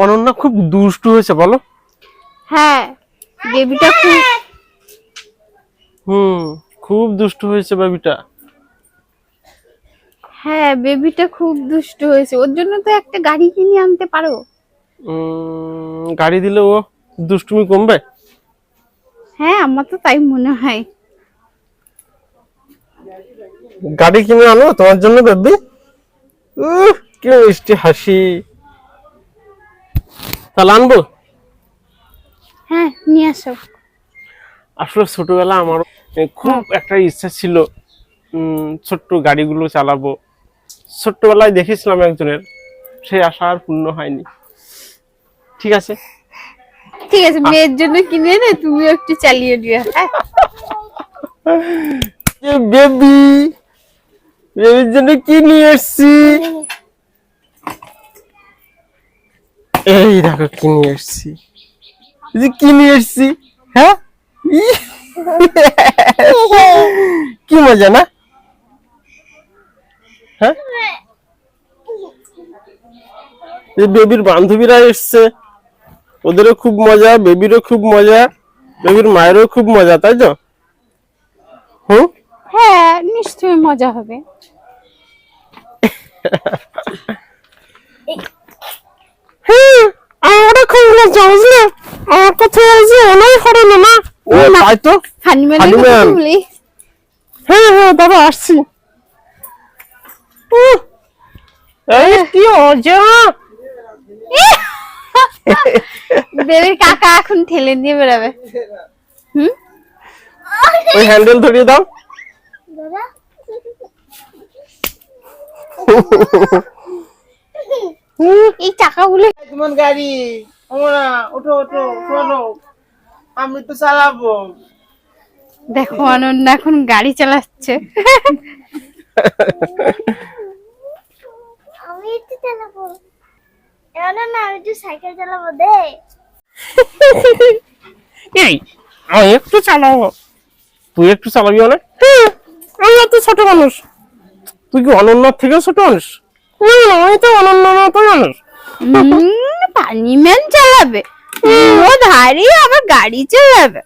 অনন্যা খুব দুষ্টু হয়েছে বলো। হ্যাঁ বেবিটা খুব দুষ্টু হয়েছে বেবিটা। হ্যাঁ বেবিটা খুব দুষ্টু হয়েছে, ওর জন্য তো একটা গাড়ি কিনে আনতে পারো। গাড়ি দিলে ও দুষ্টুমি কমবে। হ্যাঁ আমার তো তাই মনে হয়। গাড়ি কিনে আনো তোমার জন্য বেবি। কি মিষ্টি হাসি। তাহলে আনবো। হ্যাঁ নিয়ে আসো। আসলে ছোটবেলা আমার খুব একটা ইচ্ছা ছিল ছোট্ট গাড়িগুলো চালাবো। ছোট্টবেলায় দেখেছিলাম একজনের, সেই আশা আর পূর্ণ হয়নি। ঠিক আছে ঠিক আছে, মেয়ের জন্য কিনে এনে তুমি একটু চালিয়ে দিও। হ্যাঁ বেবি, বেবির জন্য কি নিয়ে এসছি। এই দেখো কি নিয়ে এসছি, কি নিয়ে এসছি। হ্যাঁ কি মজা না। হ্যাঁ বেবির বান্ধবীরা এসছে, ওদেরও খুব মজা, বেবিরও খুব মজা, বেবির মায়েরও খুব মজা, তাই তো? হ্যাঁ নিশ্চয়ই মজা হবে। আমারও খুব মজা, বুঝলে? আমার কথা আছে অনেক করে না। তাই তো হানিম্যান। হ্যাঁ হ্যাঁ দাদা আসছি। এই কি মজা। বেবির কাকা এখন ঠেলে নিয়ে বেরোবে। ওই হ্যান্ডেল ধরিয়ে দাও। এই টাকাগুলো তোমার গাড়ি। ওরা ওঠো ওঠো চলো, আমি তো চালাবো। দেখো অনন্যা এখন গাড়ি চালাচ্ছে। আমি একটু চালাবো। না না আমি একটু সাইকেল চালাবো দে। এই আমি একটু চালাবো, তুই একটু চালাবি অনেক। আমি এত ছোট মানুষ, তুই কি অনন্যার থেকেও ছোট মানুষ? না আমি তো অনন্যার মতো মানুষ। হানিম্যান চালাবে, ও ধারে আবার গাড়ি চালাবে।